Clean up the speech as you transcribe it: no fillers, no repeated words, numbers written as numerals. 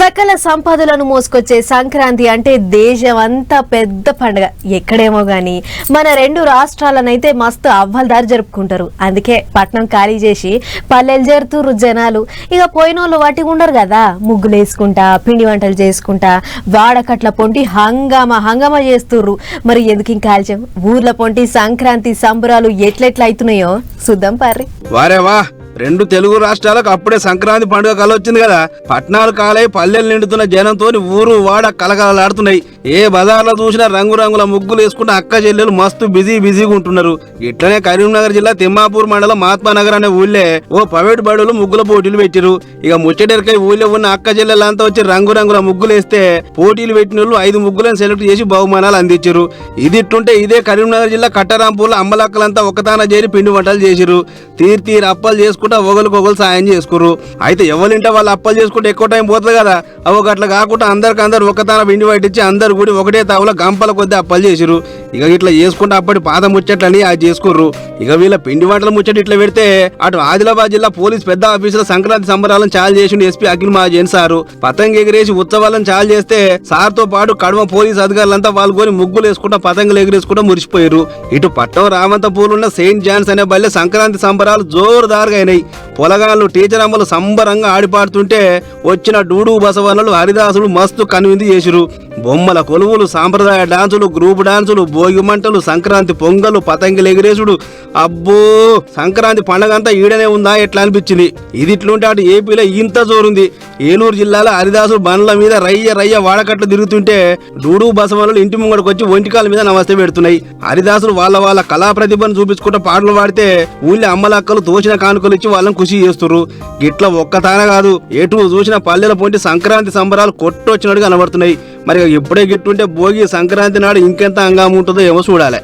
సకల సంపదలను మోసుకొచ్చే సంక్రాంతి అంటే దేశమంతా పెద్ద పండుగ. ఎక్కడేమో గాని మన రెండు రాష్ట్రాలనైతే మస్తు అవ్వలదారి జరుపుకుంటారు. అందుకే పట్నం ఖాళీ చేసి పల్లెలు చేరుతురు జనాలు. ఇక పోయినోళ్ళు వాటికి ఉండరు కదా, ముగ్గులు వేసుకుంటా పిండి వంటలు చేసుకుంటా వాడకట్ల పొంటి హంగామా చేస్తుర్రు. మరి ఎందుకు ఇంకా ఆలస్యం? ఊర్ల పొంటి సంక్రాంతి సంబరాలు ఎట్లెట్లా అవుతున్నాయో చూద్దాం పార్రి. వారేవా, రెండు తెలుగు రాష్ట్రాలకు అప్పుడే సంక్రాంతి పండుగ కల వచ్చింది కదా. పట్నాలు కాలై పల్లెలు నిండుతున్న జనంతో ఊరు వాడ కలకలలాడుతున్నాయి. ఏ బజార్లో చూసినా రంగురంగుల ముగ్గులు వేసుకుంటే అక్క చెల్లెలు మస్తు బిజీగా ఉంటున్నారు. ఇట్లనే కరీంనగర్ జిల్లా తిమ్మాపూర్ మండలం మహాత్మానగర్ అనే ఊళ్ళే ఓ ప్రైవేట్ బడులు ముగ్గుల పోటీలు పెట్టిరు. ఇక ముచ్చటెరకై ఊళ్ళో ఉన్న అక్క చెల్లెలంతా వచ్చి రంగురంగుల ముగ్గులు వేస్తే పోటీలు పెట్టిన వాళ్ళు 5 ముగ్గులను సెలెక్ట్ చేసి బహుమానాలు అందించారు. ఇది ఇట్టుంటే ఇదే కరీంనగర్ జిల్లా కట్టరాంపూర్లో అమ్మలక్కలంతా ఒకతాన చేరి పిండి వంటలు చేసిరు. తీరు అప్పలు చేసుకుంటా ఒకరికొకరు సాయం చేసుకురు. అయితే ఎవరింటే వాళ్ళు అప్పలు చేసుకుంటే ఎక్కువ టైం పోతుంది కదా. అట్లా కాకుండా అందరికందరు ఒకతాన పిండి పట్టించి అందరు కూడా ఒకటే తావులో గంపల కొద్ది అప్పలు చేసిరు. ఇక ఇట్లా చేసుకుంటే అప్పటి పాత ముచ్చట్లని అది చేసుకుర్రు. ఇక వీళ్ళ పిండి వంటల ముచ్చట ఇట్లా పెడితే అటు ఆదిలాబాద్ జిల్లా పోలీస్ పెద్ద ఆఫీసులో సంక్రాంతి సంబరాలను చాలు చేసిండు ఎస్పీ అఖిల్ మహాజన్ సారు. పతంగి ఎగిరేసి ఉత్సవాలను చాలు చేస్తే సార్ తో పాటు కడమ పోలీస్ అధికారులంతా పాల్గొని ముగ్గులు వేసుకుంటా పతంగులు ఎగిరేసుకుంటా మురిసిపోయారు. ఇటు పట్టణం రామంతపూర్ ఉన్న సెయింట్ జాన్స్ అనే బల్లె సంక్రాంతి సంబరాలు జోరుదారుగా అయినాయి. పొలగాళ్ళు టీచర్ అమ్మలు సంబరంగా ఆడిపాడుతుంటే వచ్చిన డూడు బసవన్నలు హరిదాసులు మస్తు కనువిందు చేసిరు. బొమ్మల కొలువులు, సాంప్రదాయ డాన్సులు, గ్రూప్ డాన్సులు, భోగి మంటలు, సంక్రాంతి పొంగలు, పతంగిలు ఎగిరేసుడు. అబ్బో, సంక్రాంతి పండగ అంతా ఈడనే ఉందా ఎట్లా అనిపించింది. ఇది ఇట్లుంటే అటు ఏపీలో ఇంత జోరుంది. ఏలూరు జిల్లాలో హరిదాసులు బండ్ల మీద రయ్య వాడకట్లు తిరుగుతుంటే డూడు బసవన్నలు ఇంటి ముంగడికి వచ్చి ఒంటికాల మీద నమస్తే పెడుతున్నాయి. హరిదాసులు వాళ్ళ కళా ప్రతిభను చూపించుకుంటూ పాటలు పాడితే ఊళ్ళో అమ్మలక్కలు తోచిన కానుకలు ఇచ్చి వాళ్ళని ఖుషి చేస్తున్నారు. గిట్ల ఒక్కతాన కాదు, ఎటు చూసిన పల్లెల పొంటి సంక్రాంతి సంబరాలు కొట్టొచ్చినట్టు కనబడుతున్నాయి. మరి ఎప్పుడే గిట్టుంటే భోగి సంక్రాంతి నాడు ఇంకెంత హంగామా ఉంటుందో ఏమో చూడాలి.